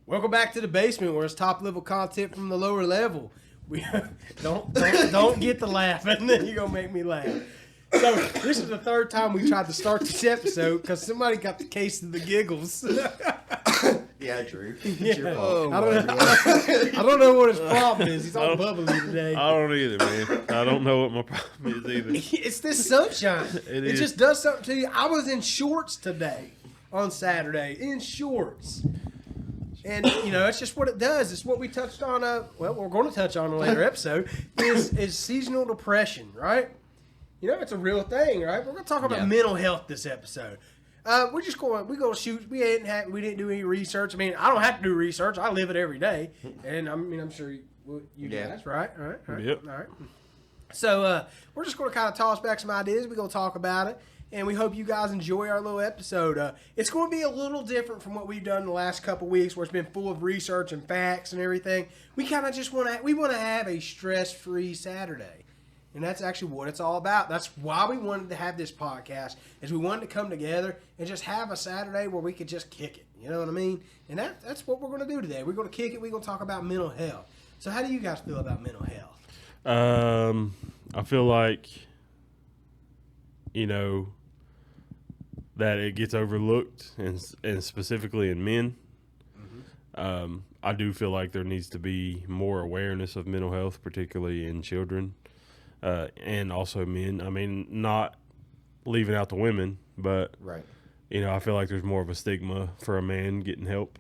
Welcome back to the basement, where it's top level content from the lower level. We don't get the laugh, and then you're gonna make me laugh. So this is the third time we tried to start this episode because somebody got the case of the giggles. Yeah, Drew. Yeah. Oh, I don't know what his problem is. He's all bubbly today. I don't either, man. I don't know what my problem is either. It's this sunshine. It is. just does something to you. I was in shorts today on Saturday, in shorts. And, you know, it's just what it does. It's what we touched on, we're going to touch on in a later episode, is seasonal depression, right? You know, it's a real thing, right? We're going to talk about mental health this episode. We're going to shoot. We didn't do any research. I mean, I don't have to do research. I live it every day. And, I'm sure you guys, right? All right. Yep. All right. So, we're just going to kind of toss back some ideas. We're going to talk about it. And we hope you guys enjoy our little episode. It's going to be a little different from what we've done the last couple weeks, where it's been full of research and facts and everything. We kind of just want to have a stress-free Saturday, and that's actually what it's all about. That's why we wanted to have this podcast, is we wanted to come together and just have a Saturday where we could just kick it. You know what I mean? And that's what we're going to do today. We're going to kick it. We're going to talk about mental health. So, how do you guys feel about mental health? I feel like, you know, that it gets overlooked, and specifically in men. Mm-hmm. I do feel like there needs to be more awareness of mental health, particularly in children, and also men. I mean, not leaving out the women, but Right. you know, I feel like there's more of a stigma for a man getting help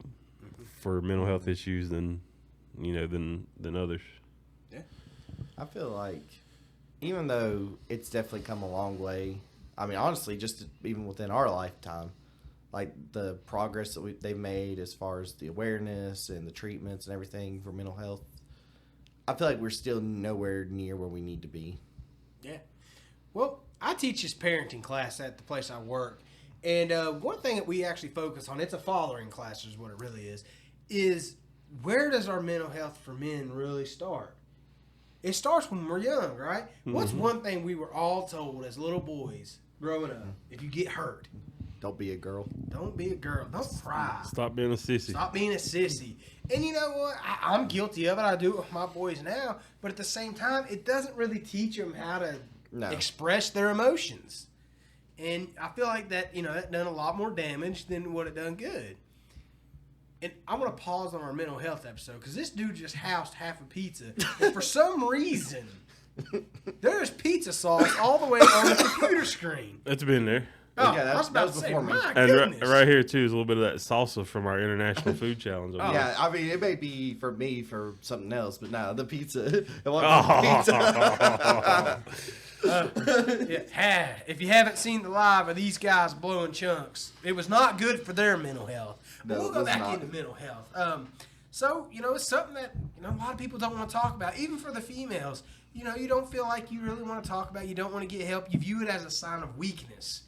for mental health issues than others. Yeah. I feel like even though it's definitely come a long way, I mean, honestly, just even within our lifetime, like the progress that they've made as far as the awareness and the treatments and everything for mental health, I feel like we're still nowhere near where we need to be. Yeah. Well, I teach this parenting class at the place I work. And one thing that we actually focus on, it's a fathering class is what it really is where does our mental health for men really start? It starts when we're young, right? Mm-hmm. What's one thing we were all told as little boys growing up? If you get hurt, don't be a girl. Don't be a girl. Don't cry. Stop being a sissy. Stop being a sissy. And you know what? I'm guilty of it. I do it with my boys now. But at the same time, it doesn't really teach them how to express their emotions. And I feel like that done a lot more damage than what it done good. And I want to pause on our mental health episode because this dude just housed half a pizza. And for some reason, there's pizza sauce all the way on the computer screen. It's been there. Oh, yeah, I was about to say, my goodness. And right here, too, is a little bit of that salsa from our International Food Challenge. Yeah, I mean, it may be for me for something else, but no, the pizza. Pizza. If you haven't seen the live of these guys blowing chunks, it was not good for their mental health. But we'll go back into mental health. So, it's something that a lot of people don't want to talk about, even for the females. You don't feel like you really want to talk about it. You don't want to get help. You view it as a sign of weakness.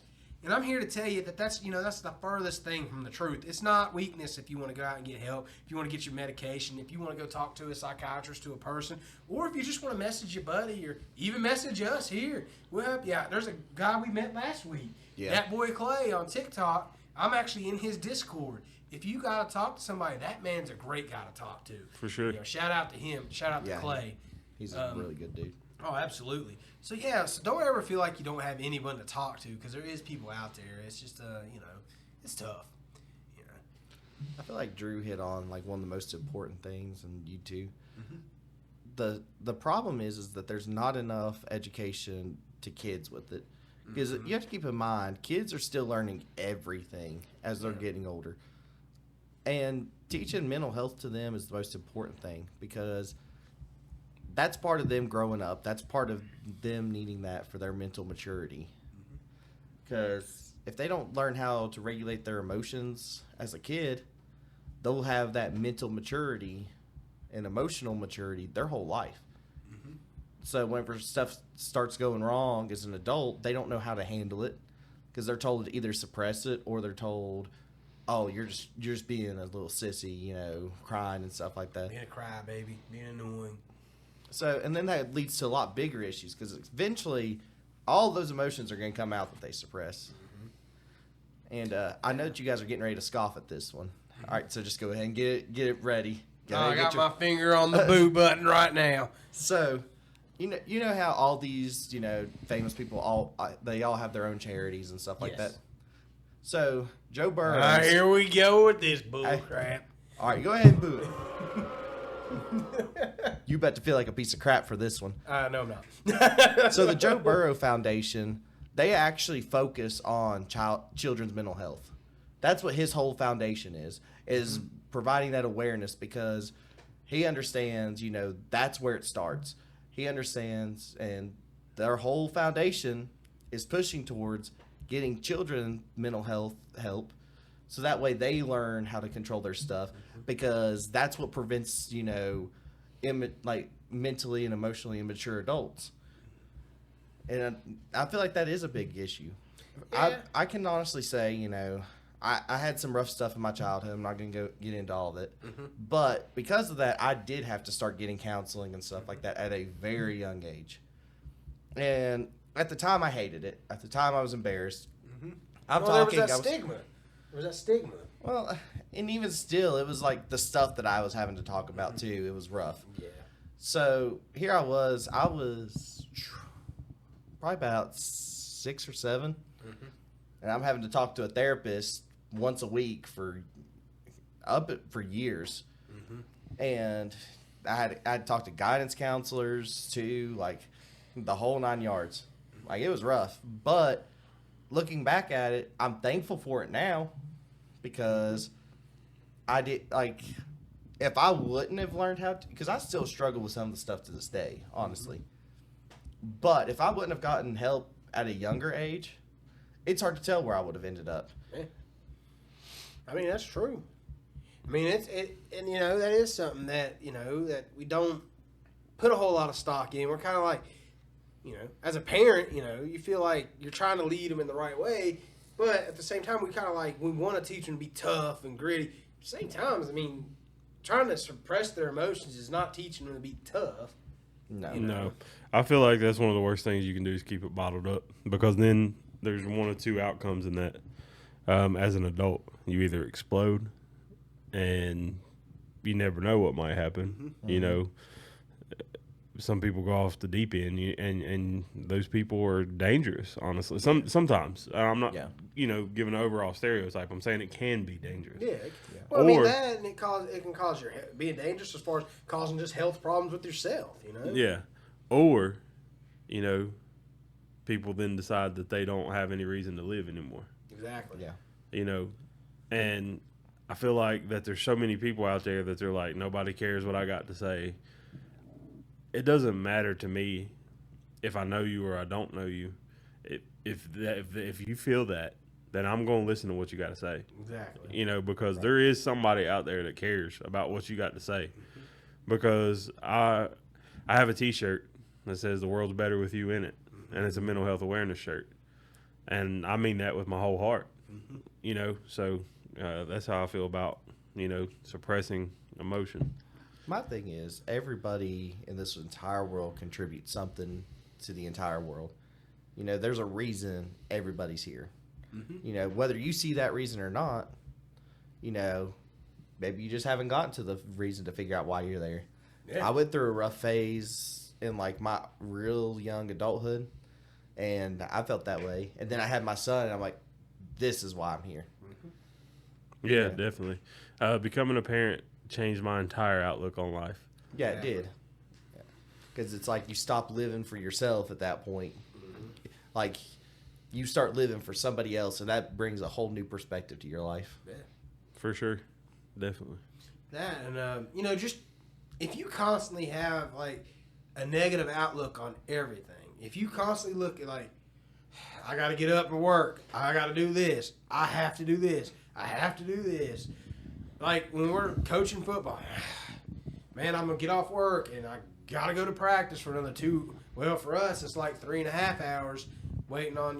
And I'm here to tell you that that's the furthest thing from the truth. It's not weakness if you want to go out and get help, if you want to get your medication, if you want to go talk to a psychiatrist, to a person, or if you just want to message your buddy or even message us here. We'll help you out. There's a guy we met last week, That Boy Clay on TikTok. I'm actually in his Discord. If you got to talk to somebody, that man's a great guy to talk to. For sure. Shout out to him. Shout out to Clay. He's a really good dude. Oh, absolutely. So don't ever feel like you don't have anyone to talk to because there is people out there. It's just, it's tough. I feel like Drew hit on like one of the most important things, and you too. Mm-hmm. The problem is that there's not enough education to kids with it, because you have to keep in mind kids are still learning everything as they're getting older, and teaching mental health to them is the most important thing because that's part of them growing up. That's part of them needing that for their mental maturity. Because if they don't learn how to regulate their emotions as a kid, they'll have that mental maturity and emotional maturity their whole life. Mm-hmm. So whenever stuff starts going wrong as an adult, they don't know how to handle it because they're told to either suppress it or they're told, oh, you're just being a little sissy, crying and stuff like that. Being a crybaby, being annoying. So, and then that leads to a lot bigger issues because eventually all those emotions are going to come out that they suppress. Mm-hmm. And I know that you guys are getting ready to scoff at this one. All right, so just go ahead and get it ready. I got my finger on the boo button right now. So, you know how all these famous people they all have their own charities and stuff like Yes. that. So Joe Burrow. Here we go with this bull crap. All right, go ahead and boo it. You bet to feel like a piece of crap for this one. No, I'm not. So the Joe Burrow Foundation, they actually focus on children's mental health. That's what his whole foundation is providing that awareness, because he understands, that's where it starts. He understands, and their whole foundation is pushing towards getting children mental health help, so that way they learn how to control their stuff, because that's what prevents, mentally and emotionally immature adults. And I feel like that is a big issue. Yeah. I can honestly say, I had some rough stuff in my childhood. I'm not going to get into all of it. But because of that, I did have to start getting counseling and stuff like that at a very young age. And at the time, I hated it. At the time, I was embarrassed. There was that stigma. There was that stigma. Well, and even still, it was like the stuff that I was having to talk about, too. It was rough. Yeah. So here I was probably about 6 or 7. And I'm having to talk to a therapist once a week for years. And I had talked to guidance counselors too, like the whole 9 yards. Like, it was rough, but looking back at it, I'm thankful for it now, because I did, like, if I wouldn't have learned how to, because I still struggle with some of the stuff to this day, honestly. But if I wouldn't have gotten help at a younger age, it's hard to tell where I would have ended up. Yeah. I mean, that's true. I mean, and that is something that, that we don't put a whole lot of stock in. We're kind of like, as a parent, you feel like you're trying to lead them in the right way, but at the same time, we kind of like, we want to teach them to be tough and gritty. At the same time, I mean, trying to suppress their emotions is not teaching them to be tough. No. I feel like that's one of the worst things you can do is keep it bottled up, because then there's one of two outcomes in that. As an adult, you either explode and you never know what might happen. Some people go off the deep end, and those people are dangerous, honestly. Sometimes. I'm not, giving an overall stereotype. I'm saying it can be dangerous. Yeah. Well, I mean, that, and it can cause your being dangerous as far as causing just health problems with yourself, Yeah. Or, people then decide that they don't have any reason to live anymore. Exactly. Yeah. And I feel like that there's so many people out there that they're like, nobody cares what I got to say. It doesn't matter to me if I know you or I don't know you. If you feel that, then I'm going to listen to what you got to say. Exactly. Because there is somebody out there that cares about what you got to say. Because I have a T-shirt that says "The world's better with you in it," and it's a mental health awareness shirt, and I mean that with my whole heart. So that's how I feel about suppressing emotion. My thing is, everybody in this entire world contributes something to the entire world. There's a reason everybody's here. Whether you see that reason or not, maybe you just haven't gotten to the reason to figure out why you're there. Yeah. I went through a rough phase in like my real young adulthood, and I felt that way. And then I had my son, and I'm like, this is why I'm here. Yeah, definitely. Becoming a parent changed my entire outlook on life. Yeah, it did. Because it's like you stop living for yourself at that point. Like, you start living for somebody else, and that brings a whole new perspective to your life. Yeah. For sure. Definitely. That, and, just if you constantly have, like, a negative outlook on everything, if you constantly look at, like, I got to get up and work, I got to do this, I have to do this, I have to do this. Like, when we're coaching football, man, I'm going to get off work, and I got to go to practice for another 2. Well, for us, it's like 3.5 hours waiting on,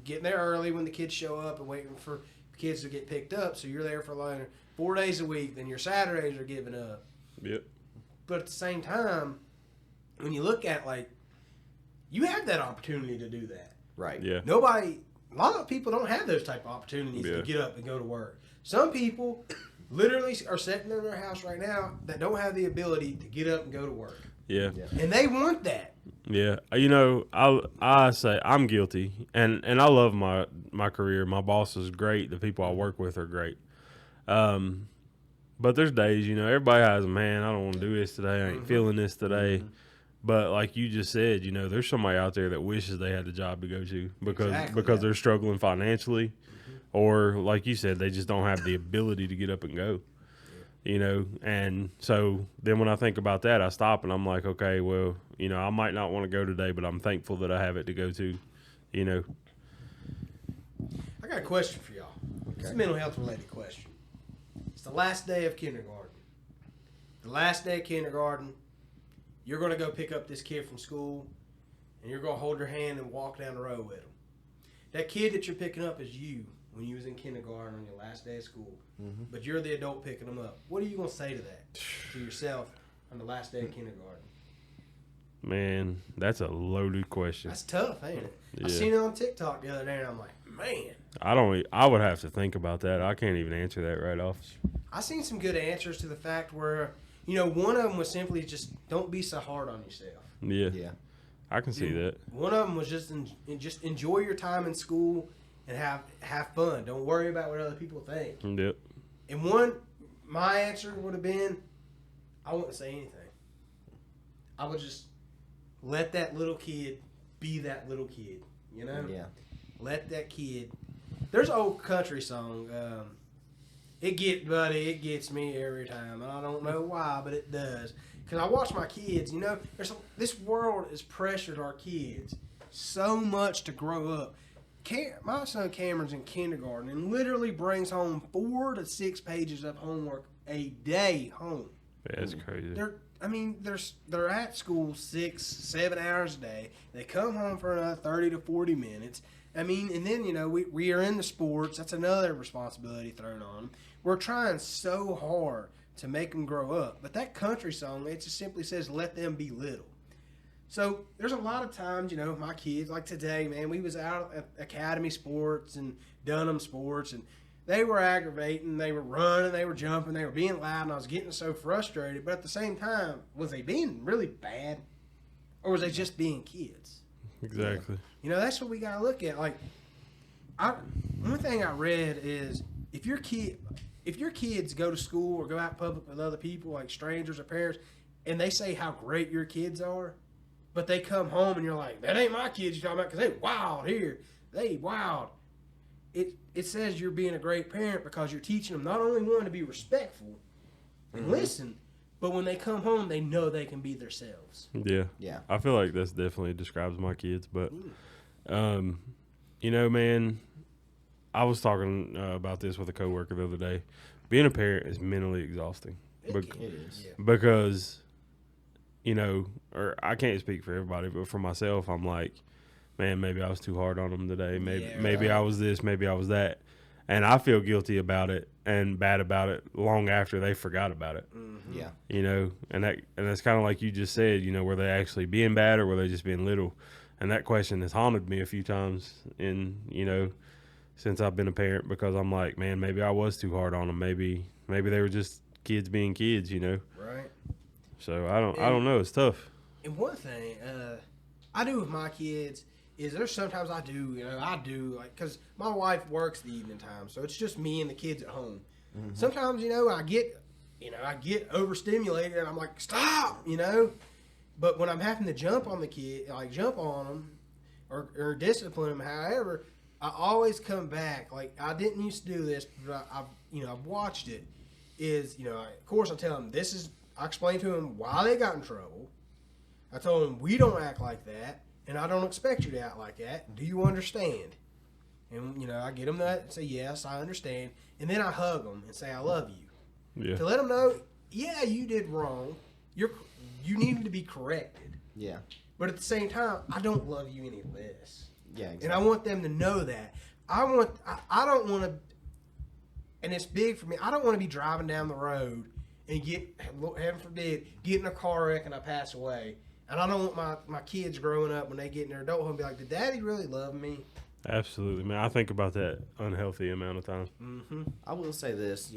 getting there early when the kids show up and waiting for kids to get picked up. So you're there for like 4 days a week. Then your Saturdays are giving up. Yep. But at the same time, when you look at, like, you have that opportunity to do that. Right. Yeah. Nobody, a lot of people don't have those type of opportunities Yeah. to get up and go to work. Some people literally are sitting in their house right now that don't have the ability to get up and go to work. Yeah. And they want that. Yeah, you know, I say I'm guilty, and I love my career. My boss is great. The people I work with are great. But there's days, you know, everybody has a man. I don't want to do this today. I ain't feeling this today. But like you just said, you know, there's somebody out there that wishes they had the job to go to because they're struggling financially, or like you said, they just don't have the ability to get up and go. You know, and so then when I think about that, I stop and I'm like, okay, well, you know, I might not want to go today, but I'm thankful that I have it to go to, you know. I got a question for y'all. It's a mental health related question. It's the last day of kindergarten. The last day of kindergarten, you're going to go pick up this kid from school, and you're going to hold your hand and walk down the road with him. That kid that you're picking up is you when you was in kindergarten on your last day of school. But you're the adult picking them up. What are you going to say to that, to yourself, on the last day of kindergarten? Man, that's a loaded question. That's tough, ain't it? I Yeah. seen it on TikTok the other day, and I'm like, man. I would have to think about that. I can't even answer that right off. I seen some good answers to the fact where, you know, one of them was simply just don't be so hard on yourself. Yeah, Yeah. I can see that. One of them was just enjoy your time in school and have fun. Don't worry about what other people think. Yep. And my answer would have been, I wouldn't say anything. I would just let that little kid be that little kid. You know? Yeah. Let that kid. There's an old country song. It gets me every time, and I don't know why, but it does. Because I watch my kids. You know, this world has pressured our kids so much to grow up. My son Cameron's in kindergarten and literally brings home 4 to 6 pages of homework a day home. Yeah, that's crazy. They're at school 6-7 hours a day. They come home for another 30 to 40 minutes. I mean, and then, you know, we are in the sports. That's another responsibility thrown on them. We're trying so hard to make them grow up. But that country song, it just simply says, let them be little. So there's a lot of times, you know, my kids, like today, man, we was out at Academy Sports and Dunham Sports, and they were aggravating, they were running, they were jumping, they were being loud, and I was getting so frustrated. But at the same time, was they being really bad, or was they just being kids? Exactly. You know, that's what we got to look at. Like, one thing I read is if your kids go to school or go out in public with other people, like strangers or parents, and they say how great your kids are, but they come home and you're like, that ain't my kids you're talking about because they wild here. They wild. It says you're being a great parent because you're teaching them not only one to be respectful and listen, but when they come home, they know they can be themselves. Yeah. Yeah. I feel like that's definitely describes my kids. But, you know, man, I was talking about this with a coworker the other day. Being a parent is mentally exhausting. It is. Yeah. Because, you know, or I can't speak for everybody, but for myself, I'm like, man, maybe I was too hard on them today. Maybe I was this, maybe I was that. And I feel guilty about it and bad about it long after they forgot about it. Mm-hmm. Yeah. You know, and that's kind of like you just said, you know, were they actually being bad or were they just being little? And that question has haunted me a few times since I've been a parent, because I'm like, man, maybe I was too hard on them. Maybe they were just kids being kids, you know? Right. So I don't know. It's tough. And one thing I do with my kids is there's sometimes I do like, because my wife works the evening time, so it's just me and the kids at home. Mm-hmm. Sometimes, you know, I get overstimulated and I'm like, stop, you know. But when I'm having to jump on the kid, like jump on them or discipline them, however, I always come back. Like, I didn't used to do this, but I've watched it. Is, you know, of course I tell them I explain to them why they got in trouble. I told them we don't act like that, and I don't expect you to act like that. Do you understand? And, you know, I get them that and say, yes, I understand. And then I hug them and say, I love you. Yeah. To let them know, yeah, you did wrong. You needed to be corrected. Yeah. But at the same time, I don't love you any less. Yeah. Exactly. And I want them to know that. I don't want to, and it's big for me, I don't want to be driving down the road and heaven forbid, get in a car wreck and I pass away. And I don't want my kids growing up when they get in their adulthood and be like, did daddy really love me? Absolutely, man. I think about that unhealthy amount of time. I will say this,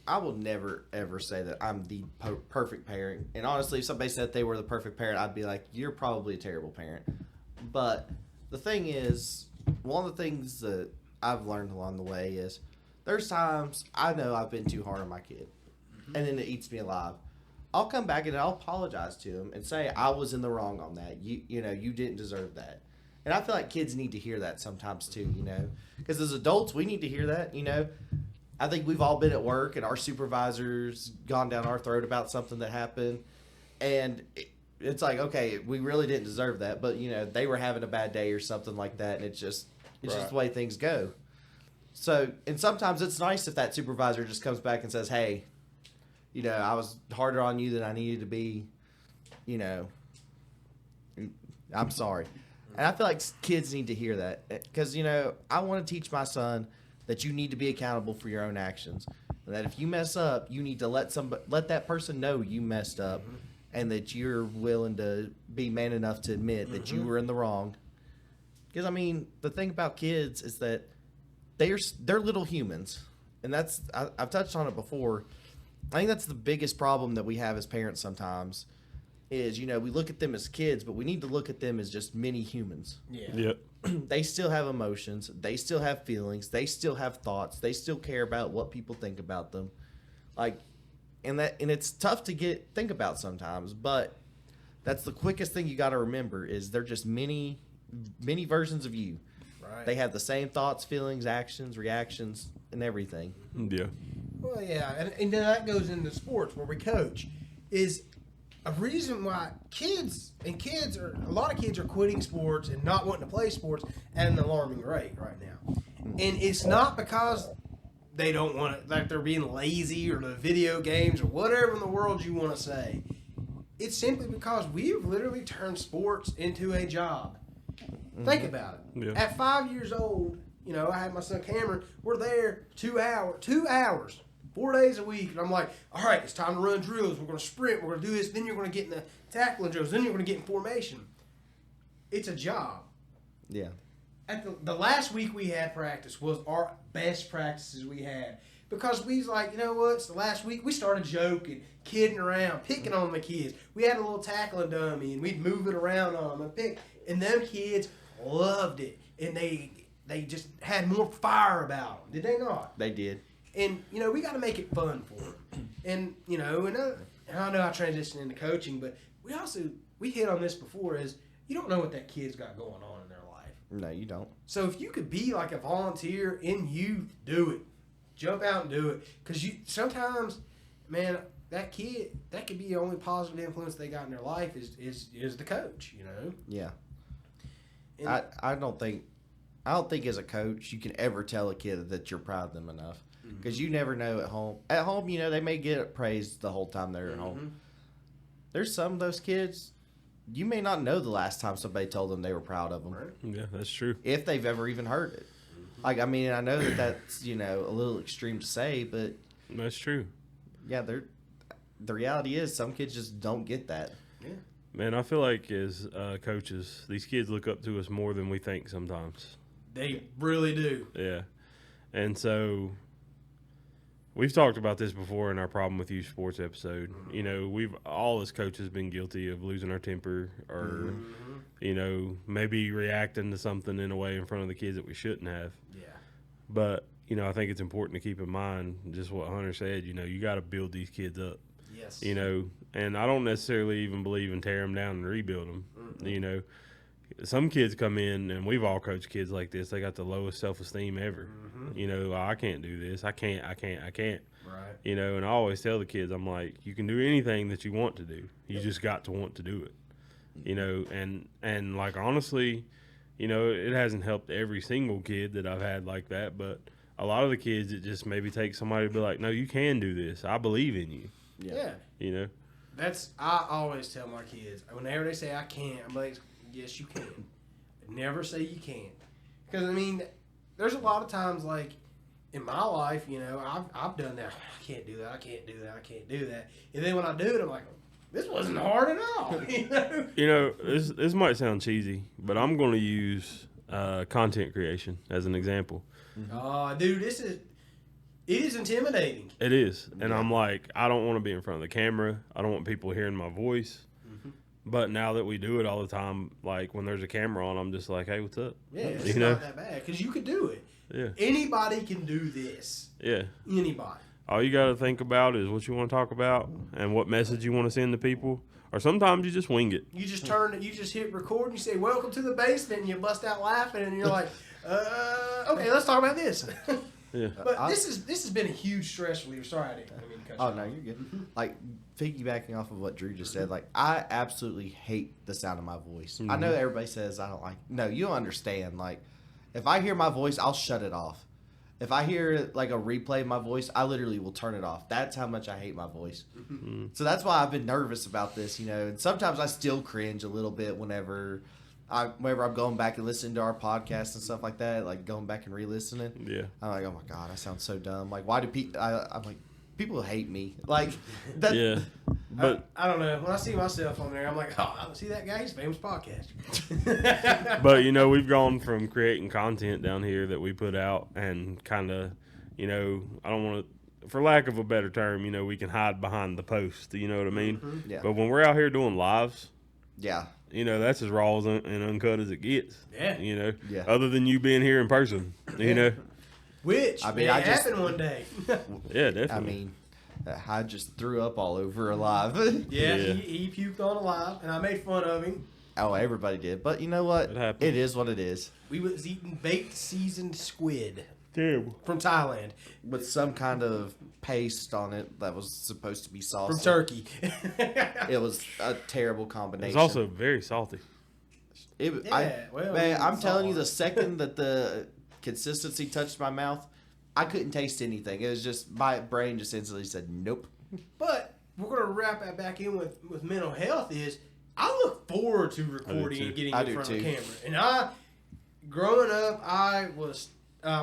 I will never ever say that I'm the perfect parent. And honestly, if somebody said they were the perfect parent, I'd be like, you're probably a terrible parent. But the thing is, one of the things that I've learned along the way is there's times I know I've been too hard on my kid, and then it eats me alive. I'll come back and I'll apologize to him and say I was in the wrong on that. You didn't deserve that. And I feel like kids need to hear that sometimes too, because as adults we need to hear that. I think we've all been at work and our supervisor's gone down our throat about something that happened, and it's like, okay, we really didn't deserve that, but they were having a bad day or something like that, and it's just the way things go. So, and sometimes it's nice if that supervisor just comes back and says, hey, I was harder on you than I needed to be, I'm sorry. And I feel like kids need to hear that because, I want to teach my son that you need to be accountable for your own actions. And that if you mess up, you need to let that person know you messed up, and that you're willing to be man enough to admit that you were in the wrong. Because, the thing about kids is that they're little humans. And I've touched on it before. I think that's the biggest problem that we have as parents sometimes is, we look at them as kids, but we need to look at them as just mini humans. Yeah. Yep. They still have emotions. They still have feelings. They still have thoughts. They still care about what people think about them. And it's tough to think about sometimes, but that's the quickest thing you got to remember is they're just mini versions of you. Right. They have the same thoughts, feelings, actions, reactions, and everything. Yeah. Well, yeah, and then that goes into sports where we coach. Is a reason why a lot of kids are quitting sports and not wanting to play sports at an alarming rate right now. And it's not because they don't want it, like they're being lazy or the video games or whatever in the world you want to say. It's simply because we've literally turned sports into a job. Think about it. Yeah. At 5 years old, I had my son Cameron. We're there 2 hours, 4 days a week. And I'm like, all right, it's time to run drills. We're going to sprint. We're going to do this. Then you're going to get in the tackling drills. Then you're going to get in formation. It's a job. Yeah. At the last week we had practice was our best practices we had. Because we was like, it's the last week. We started joking, kidding around, picking on the kids. We had a little tackling dummy, and we'd move it around on them and pick. And them kids loved it. And they just had more fire about them. Did they not? They did. And, we got to make it fun for them. And, and I know I transitioned into coaching, but we hit on this before is you don't know what that kid's got going on in their life. No, you don't. So if you could be like a volunteer in youth, do it. Jump out and do it. Because sometimes, man, that kid, that could be the only positive influence they got in their life is the coach, Yeah. And I don't think as a coach you can ever tell a kid that you're proud of them enough. Because you never know at home. At home, they may get praised the whole time they're at home. There's some of those kids, you may not know the last time somebody told them they were proud of them. Right. Yeah, that's true. If they've ever even heard it. I know that's, a little extreme to say, but That's true. yeah, the reality is some kids just don't get that. Yeah. Man, I feel like as coaches, these kids look up to us more than we think sometimes. They really do. Yeah. And so we've talked about this before in our Problem with Youth Sports episode. We've all as coaches been guilty of losing our temper or, maybe reacting to something in a way in front of the kids that we shouldn't have. Yeah. But, I think it's important to keep in mind just what Hunter said. You got to build these kids up. Yes. And I don't necessarily even believe in tear them down and rebuild them. Some kids come in, and we've all coached kids like this. They got the lowest self-esteem ever. I can't do this. I can't. Right. And I always tell the kids, I'm like, you can do anything that you want to do. You just got to want to do it. And like, honestly, it hasn't helped every single kid that I've had like that, but a lot of the kids, it just maybe takes somebody to be like, no, you can do this. I believe in you. Yeah. I always tell my kids, whenever they say I can't, I'm like, yes, you can. Never say you can't. Because, there's a lot of times, like, in my life, I've done that. I can't do that. I can't do that. I can't do that. And then when I do it, I'm like, this wasn't hard at all. This might sound cheesy, but I'm going to use content creation as an example. Oh, dude, it is intimidating. It is. And I'm like, I don't want to be in front of the camera. I don't want people hearing my voice. But now that we do it all the time, like when there's a camera on, I'm just like, hey, what's up? Yeah, it's not that bad because you could do it. Yeah. Anybody can do this. Yeah. Anybody. All you got to think about is what you want to talk about and what message you want to send to people. Or sometimes you just wing it. You just hit record and you say, welcome to the basement, and you bust out laughing and you're like, okay, let's talk about this. Yeah. But this has been a huge stress reliever. Sorry, I didn't mean to cut you Oh off. no, you're good. Like piggybacking off of what Drew just said, like I absolutely hate the sound of my voice. I know everybody says I don't like. No, you don't understand. Like if I hear my voice, I'll shut it off. If I hear like a replay of my voice, I literally will turn it off. That's how much I hate my voice. So that's why I've been nervous about this, you know. And sometimes I still cringe a little bit whenever I'm going back and listening to our podcast and stuff like that, like going back and re-listening. Yeah. I'm like, oh my god, I sound so dumb. Like, why do people? I'm like, people hate me. Like, that. Yeah. But I don't know. When I see myself on there, I'm like, oh, see that guy? He's a famous podcaster. But, you know, we've gone from creating content down here that we put out and kind of, you know, I don't want to, for lack of a better term, you know, we can hide behind the post. You know what I mean? Yeah. But when we're out here doing lives, Yeah. you know, that's as raw and uncut as it gets. Yeah. You know, Yeah. other than you being here in person, you know. Which I mean, may I just- happen one day. Yeah, definitely. I mean, I just threw up all over Alive. Yeah, Yeah. He puked on Alive, and I made fun of him. Oh, everybody did. But you know what? It happened. It is what it is. We was eating baked seasoned squid Terrible. from Thailand, With some kind of paste on it that was supposed to be sauce. from Turkey. It was a terrible combination. It's also very salty. Man, it's I'm telling you, salt. the second that the consistency touched my mouth, I couldn't taste anything. It was just, my brain just instantly said, nope. But we're gonna wrap that back in with mental health. Is I look forward to recording too. and getting I in do front of too. the camera. And growing up, I was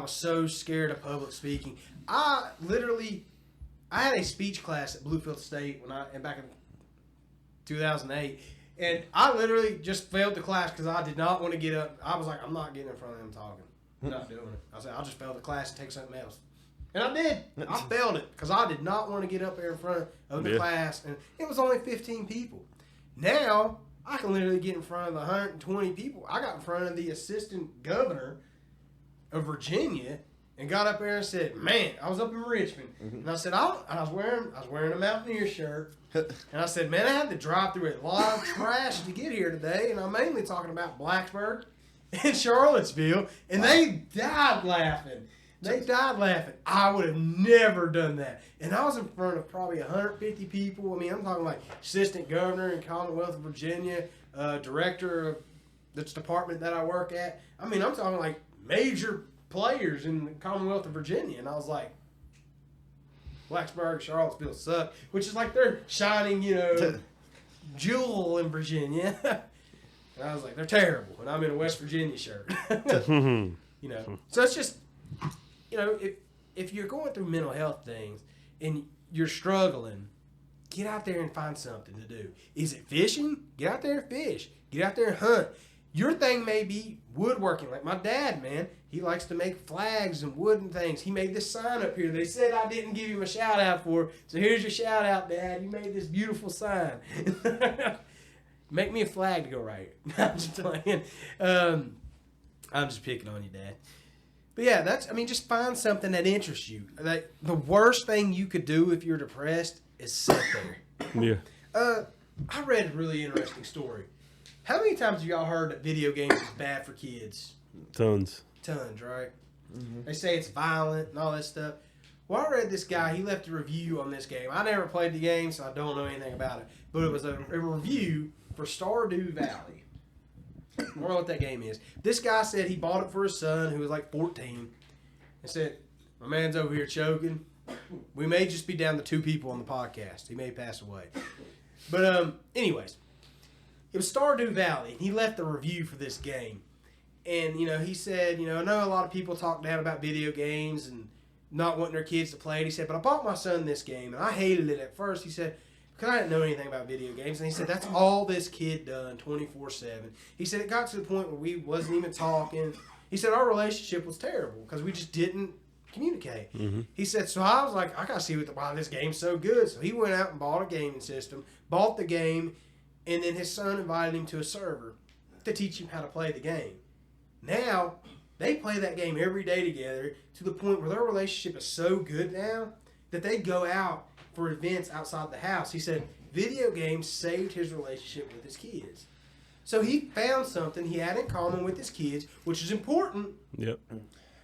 so scared of public speaking. I had a speech class at Bluefield State back in 2008, and I literally just failed the class because I did not want to get up. I was like, I'm not getting in front of them talking. I'm not doing it. I said, I'll just fail the class and take something else. And I did. I failed it because I did not want to get up there in front of the class, and it was only 15 people. Now I can literally get in front of 120 people. I got in front of the assistant governor of Virginia and got up there and said, "Man, I was up in Richmond," and I said, I was wearing a Mountaineer shirt, and I said, "Man, I had to drive through a lot of trash to get here today," and I'm mainly talking about Blacksburg and Charlottesville, and they died laughing. I would have never done that. And I was in front of probably 150 people. I mean, I'm talking like assistant governor in Commonwealth of Virginia, director of this department that I work at. I mean, I'm talking like major players in the Commonwealth of Virginia. And I was like, Blacksburg, Charlottesville suck, which is like their shining, jewel in Virginia. And I was like, they're terrible. And I'm in a West Virginia shirt. So it's just, if you're going through mental health things and you're struggling, get out there and find something to do. Is it fishing? Get out there and fish. Get out there and hunt. Your thing may be woodworking. Like my dad, man, he likes to make flags and wooden things. He made this sign up here. They said I didn't give him a shout out for, so here's your shout out, Dad. You made this beautiful sign. Make me a flag to go right. I'm just playing. I'm just picking on you, Dad. But yeah, just find something that interests you. Like the worst thing you could do if you're depressed is sit there. Yeah. I read a really interesting story. How many times have y'all heard that video games is bad for kids? Tons, right? Mm-hmm. They say it's violent and all that stuff. Well, I read this guy, he left a review on this game. I never played the game, so I don't know anything about it. But it was a review for Stardew Valley. I don't know what that game is. This guy said he bought it for his son, who was like 14, and said, "My man's over here choking. We may just be down to 2 people on the podcast. He may pass away." But anyways, it was Stardew Valley, and he left a review for this game. And, he said, I know a lot of people talk down about video games and not wanting their kids to play it. He said, but I bought my son this game, and I hated it at first. He said, because I didn't know anything about video games, and he said that's all this kid done 24/7. He said it got to the point where we wasn't even talking. He said our relationship was terrible because we just didn't communicate. Mm-hmm. He said, so I was like, I gotta see why this game's so good. So he went out and bought a gaming system, bought the game, and then his son invited him to a server to teach him how to play the game. Now they play that game every day together to the point where their relationship is so good now that they go out for events outside the house. He said video games saved his relationship with his kids. So he found something he had in common with his kids, which is important. Yep.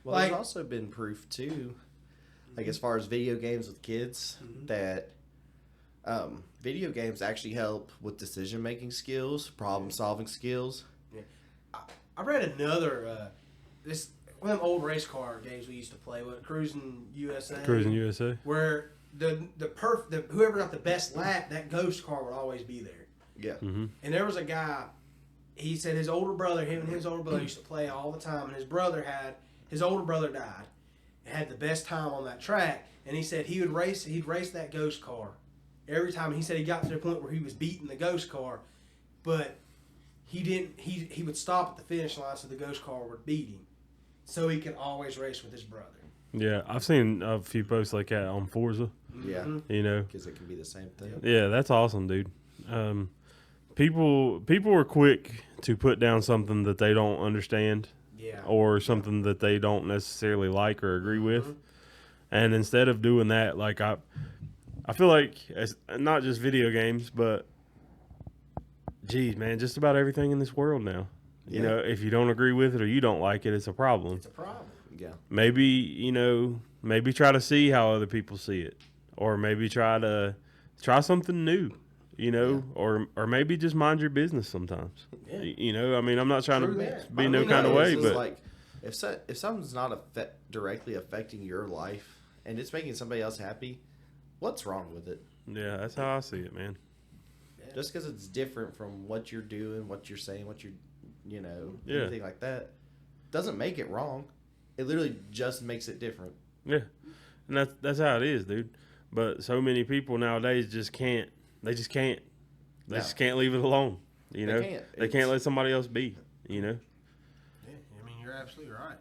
Well, there's also been proof too, like as far as video games with kids, that video games actually help with decision-making skills, problem-solving skills. Yeah. I read another this one of them old race car games we used to play with, Cruising USA. Cruising USA. Where the whoever got the best lap, that ghost car would always be there. Yeah. Mm-hmm. And there was a guy. He said his older brother, him and his older brother used to play all the time, and his older brother died, and had the best time on that track. And he said he'd race that ghost car every time. He said he got to the point where he was beating the ghost car, but he would stop at the finish line so the ghost car would beat him, so he could always race with his brother. Yeah, I've seen a few posts like that on Forza. Yeah. You know, Because it can be the same thing. yeah, that's awesome, dude. People are quick to put down something that they don't understand, Yeah. or something that they don't necessarily like or agree with, and instead of doing that, like I feel like it's not just video games, but geez, man, just about everything in this world now. You Yeah. know, if you don't agree with it or you don't like it, it's a problem. It's a problem. Yeah. Maybe try to see how other people see it, or maybe try something new, or maybe just mind your business sometimes. Yeah. I mean, I'm not trying True to that. be I no mean, kind of no, way, It's but like if something's not directly affecting your life and it's making somebody else happy, what's wrong with it? yeah, that's how I see it, man. Just because it's different from what you're doing, what you're saying, what you're, Yeah. anything like that, doesn't make it wrong. It literally just makes it different. Yeah, and that's how it is, dude. But so many people nowadays just can't. They just can't. They No. just can't leave it alone. They can't. They can't let somebody else be. Yeah, I mean, you're absolutely right.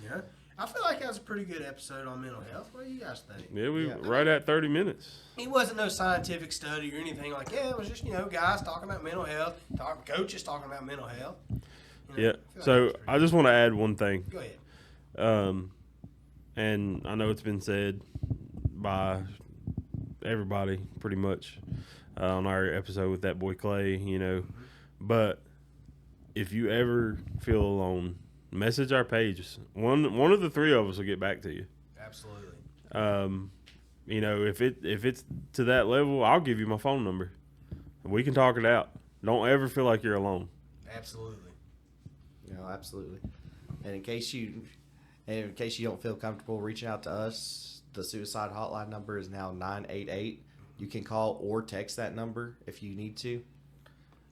Yeah. I feel like that was a pretty good episode on mental health. What do you guys think? Yeah, we Yeah. right at 30 minutes. It wasn't no scientific study or anything like that. It was just, guys talking about mental health, coaches talking about mental health. Yeah. I feel like So it was pretty I just want to add one thing. good. Go ahead. And I know it's been said by everybody pretty much on our episode with that boy Clay, but if you ever feel alone, message our pages. One of the three of us will get back to you. Absolutely. If it's to that level, I'll give you my phone number. We can talk it out. Don't ever feel like you're alone. Absolutely. Absolutely. And in case you don't feel comfortable reaching out to us, the suicide hotline number is now 988. You can call or text that number if you need to.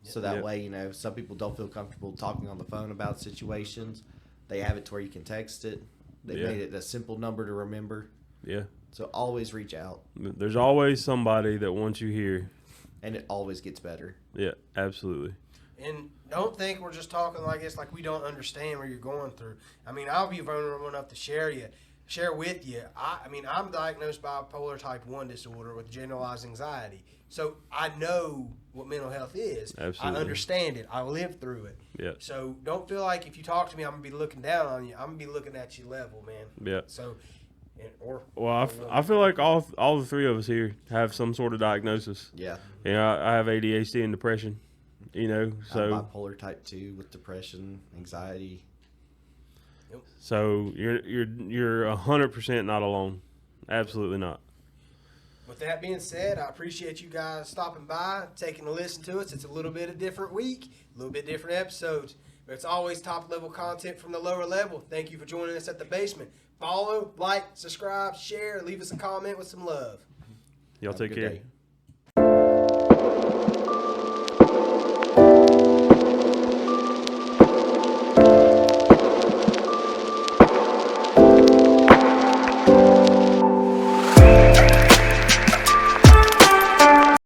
So that Yep. way, some people don't feel comfortable talking on the phone about situations. They have it to where you can text it. They Yeah. made it a simple number to remember. Yeah. So always reach out, There's always somebody that wants you here. and it always gets better. Yeah, absolutely. And don't think we're just talking like this, like we don't understand what you're going through. I mean, I'll be vulnerable enough to share with you. I'm diagnosed bipolar type 1 disorder with generalized anxiety. So I know what mental health is. Absolutely. I understand it. I lived through it. Yeah. So don't feel like if you talk to me, I'm going to be looking down on you. I'm going to be looking at you level, man. Yeah. So, I feel like all the three of us here have some sort of diagnosis. Yeah. I have ADHD and depression. I'm So bipolar type 2 with depression, anxiety. so you're 100% not alone. Absolutely not. with that being said, I appreciate you guys stopping by, taking a listen to us. It's a little bit of different week, a little bit different episodes, but it's always top level content from the lower level. Thank you for joining us at the basement. Follow, like, subscribe, share, leave us a comment with some love. Y'all Have a take good care. day.